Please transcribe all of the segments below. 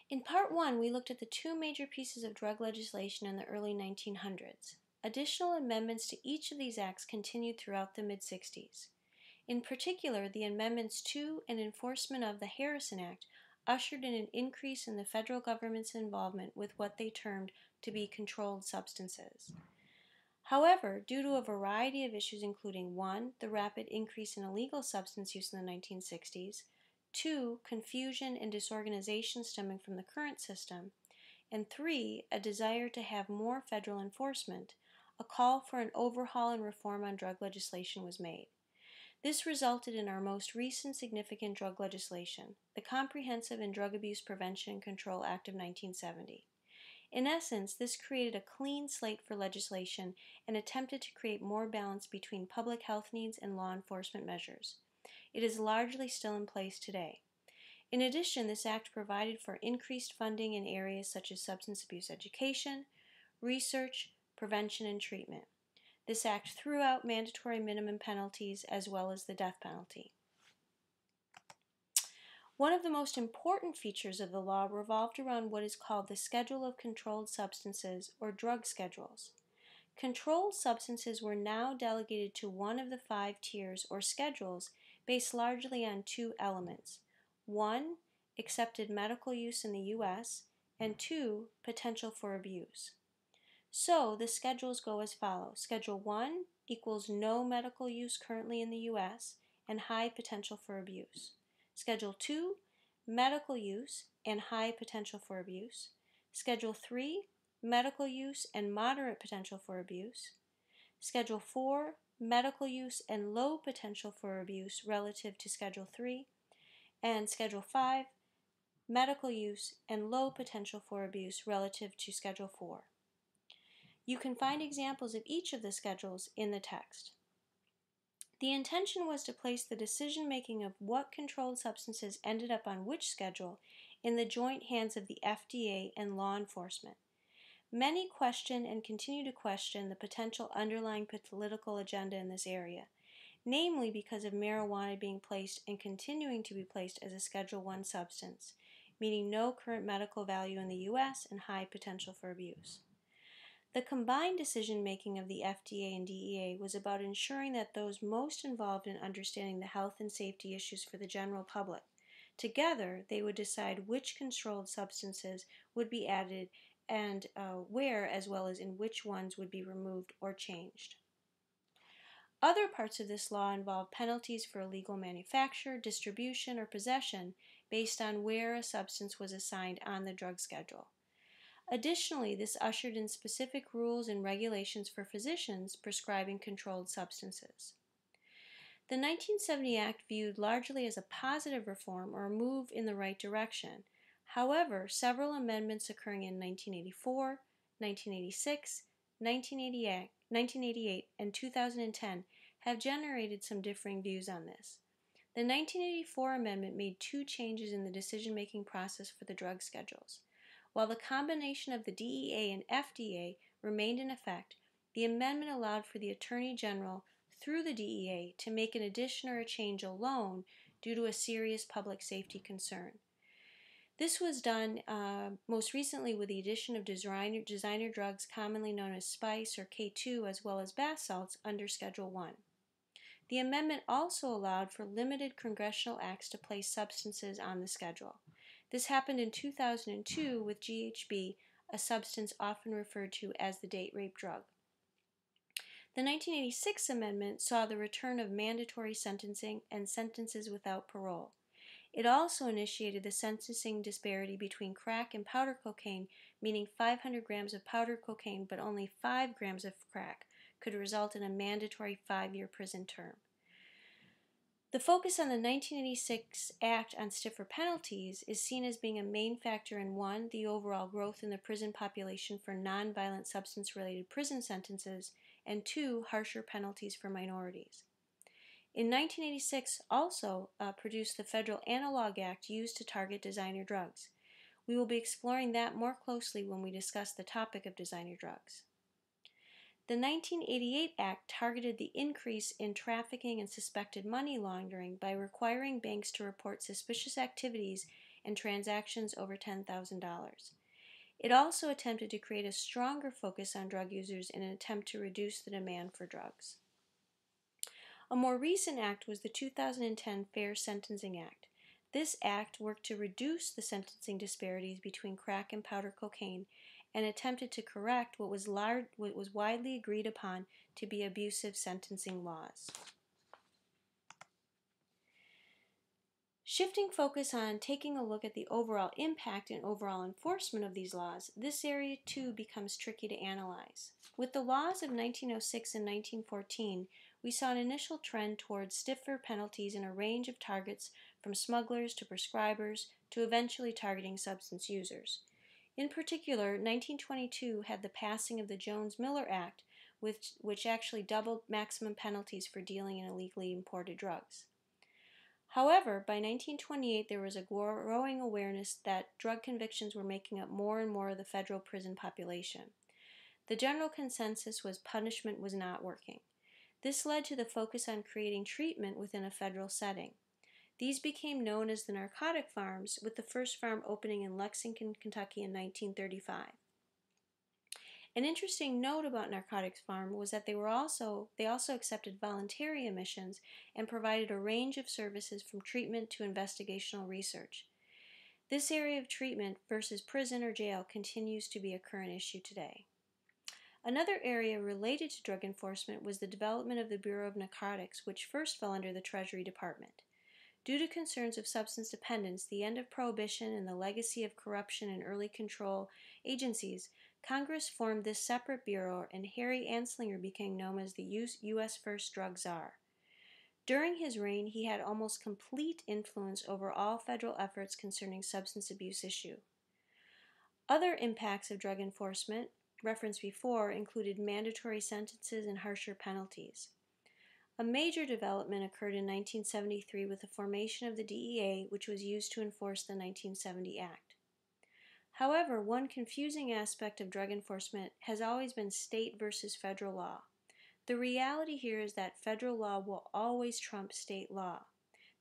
In Part 1, we looked at the two major pieces of drug legislation in the early 1900s. Additional amendments to each of these acts continued throughout the mid-60s. In particular, the amendments to and enforcement of the Harrison Act ushered in an increase in the federal government's involvement with what they termed to be controlled substances. However, due to a variety of issues including 1. The rapid increase in illegal substance use in the 1960s, 2. Confusion and disorganization stemming from the current system, and 3. A desire to have more federal enforcement, a call for an overhaul and reform on drug legislation was made. This resulted in our most recent significant drug legislation, the Comprehensive and Drug Abuse Prevention and Control Act of 1970. In essence, this created a clean slate for legislation and attempted to create more balance between public health needs and law enforcement measures. It is largely still in place today. In addition, this act provided for increased funding in areas such as substance abuse education, research, prevention, and treatment. This act threw out mandatory minimum penalties as well as the death penalty. One of the most important features of the law revolved around what is called the Schedule of Controlled Substances, or drug schedules. Controlled substances were now delegated to one of the 5 tiers or schedules based largely on 2 elements. 1. Accepted medical use in the U.S., and 2. Potential for abuse. So, the schedules go as follows. Schedule 1 equals no medical use currently in the U.S. and high potential for abuse. Schedule 2, medical use and high potential for abuse. Schedule 3, medical use and moderate potential for abuse. Schedule 4, medical use and low potential for abuse relative to Schedule 3. And Schedule 5, medical use and low potential for abuse relative to Schedule 4. You can find examples of each of the schedules in the text. The intention was to place the decision-making of what controlled substances ended up on which schedule in the joint hands of the FDA and law enforcement. Many question and continue to question the potential underlying political agenda in this area, namely because of marijuana being placed and continuing to be placed as a Schedule I substance, meaning no current medical value in the U.S. and high potential for abuse. The combined decision-making of the FDA and DEA was about ensuring that those most involved in understanding the health and safety issues for the general public, together they would decide which controlled substances would be added and where, as well as in which ones would be removed or changed. Other parts of this law involve penalties for illegal manufacture, distribution, or possession based on where a substance was assigned on the drug schedule. Additionally, this ushered in specific rules and regulations for physicians prescribing controlled substances. The 1970 Act viewed largely as a positive reform or a move in the right direction. However, several amendments occurring in 1984, 1986, 1988, and 2010 have generated some differing views on this. The 1984 amendment made 2 changes in the decision-making process for the drug schedules. While the combination of the DEA and FDA remained in effect, the amendment allowed for the Attorney General through the DEA to make an addition or a change alone due to a serious public safety concern. This was done most recently with the addition of designer drugs commonly known as spice or K2 as well as bath salts under Schedule I. The amendment also allowed for limited congressional acts to place substances on the schedule. This happened in 2002 with GHB, a substance often referred to as the date rape drug. The 1986 amendment saw the return of mandatory sentencing and sentences without parole. It also initiated the sentencing disparity between crack and powder cocaine, meaning 500 grams of powder cocaine but only 5 grams of crack could result in a mandatory 5-year prison term. The focus on the 1986 Act on stiffer penalties is seen as being a main factor in 1. The overall growth in the prison population for nonviolent substance-related prison sentences, and 2. Harsher penalties for minorities. In 1986 also produced the Federal Analog Act used to target designer drugs. We will be exploring that more closely when we discuss the topic of designer drugs. The 1988 Act targeted the increase in trafficking and suspected money laundering by requiring banks to report suspicious activities and transactions over $10,000. It also attempted to create a stronger focus on drug users in an attempt to reduce the demand for drugs. A more recent act was the 2010 Fair Sentencing Act. This act worked to reduce the sentencing disparities between crack and powder cocaine and attempted to correct what was widely agreed upon to be abusive sentencing laws. Shifting focus on taking a look at the overall impact and overall enforcement of these laws, this area too becomes tricky to analyze. With the laws of 1906 and 1914, we saw an initial trend towards stiffer penalties in a range of targets from smugglers to prescribers to eventually targeting substance users. In particular, 1922 had the passing of the Jones-Miller Act, which actually doubled maximum penalties for dealing in illegally imported drugs. However, by 1928 there was a growing awareness that drug convictions were making up more and more of the federal prison population. The general consensus was punishment was not working. This led to the focus on creating treatment within a federal setting. These became known as the narcotic farms, with the first farm opening in Lexington, Kentucky in 1935. An interesting note about Narcotics Farm was that they also accepted voluntary admissions and provided a range of services from treatment to investigational research. This area of treatment versus prison or jail continues to be a current issue today. Another area related to drug enforcement was the development of the Bureau of Narcotics, which first fell under the Treasury Department. Due to concerns of substance dependence, the end of Prohibition, and the legacy of corruption in early control agencies, Congress formed this separate bureau, and Harry Anslinger became known as the U.S. First Drug Czar. During his reign, he had almost complete influence over all federal efforts concerning substance abuse issue. Other impacts of drug enforcement, referenced before, included mandatory sentences and harsher penalties. A major development occurred in 1973 with the formation of the DEA, which was used to enforce the 1970 Act. However, one confusing aspect of drug enforcement has always been state versus federal law. The reality here is that federal law will always trump state law.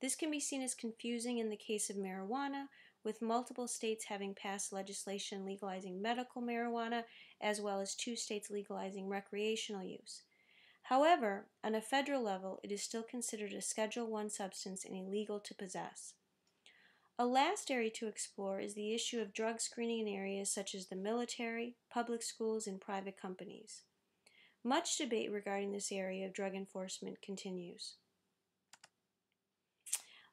This can be seen as confusing in the case of marijuana, with multiple states having passed legislation legalizing medical marijuana, as well as 2 states legalizing recreational use. However, on a federal level, it is still considered a Schedule I substance and illegal to possess. A last area to explore is the issue of drug screening in areas such as the military, public schools, and private companies. Much debate regarding this area of drug enforcement continues.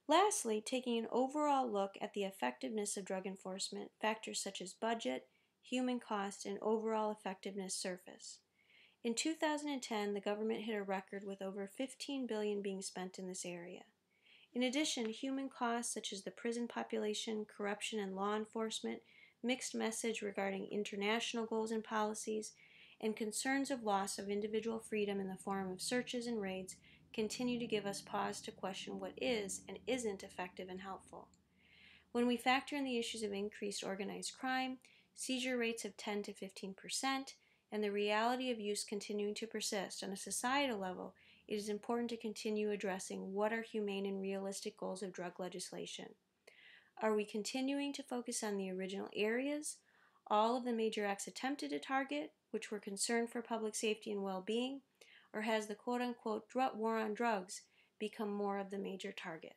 Lastly, taking an overall look at the effectiveness of drug enforcement, factors such as budget, human cost, and overall effectiveness surface. In 2010, the government hit a record with over $15 billion being spent in this area. In addition, human costs such as the prison population, corruption and law enforcement, mixed message regarding international goals and policies, and concerns of loss of individual freedom in the form of searches and raids continue to give us pause to question what is and isn't effective and helpful. When we factor in the issues of increased organized crime, seizure rates of 10 to 15%, and the reality of use continuing to persist on a societal level, it is important to continue addressing what are humane and realistic goals of drug legislation. Are we continuing to focus on the original areas, all of the major acts attempted to target, which were concerned for public safety and well-being, or has the quote-unquote war on drugs become more of the major target?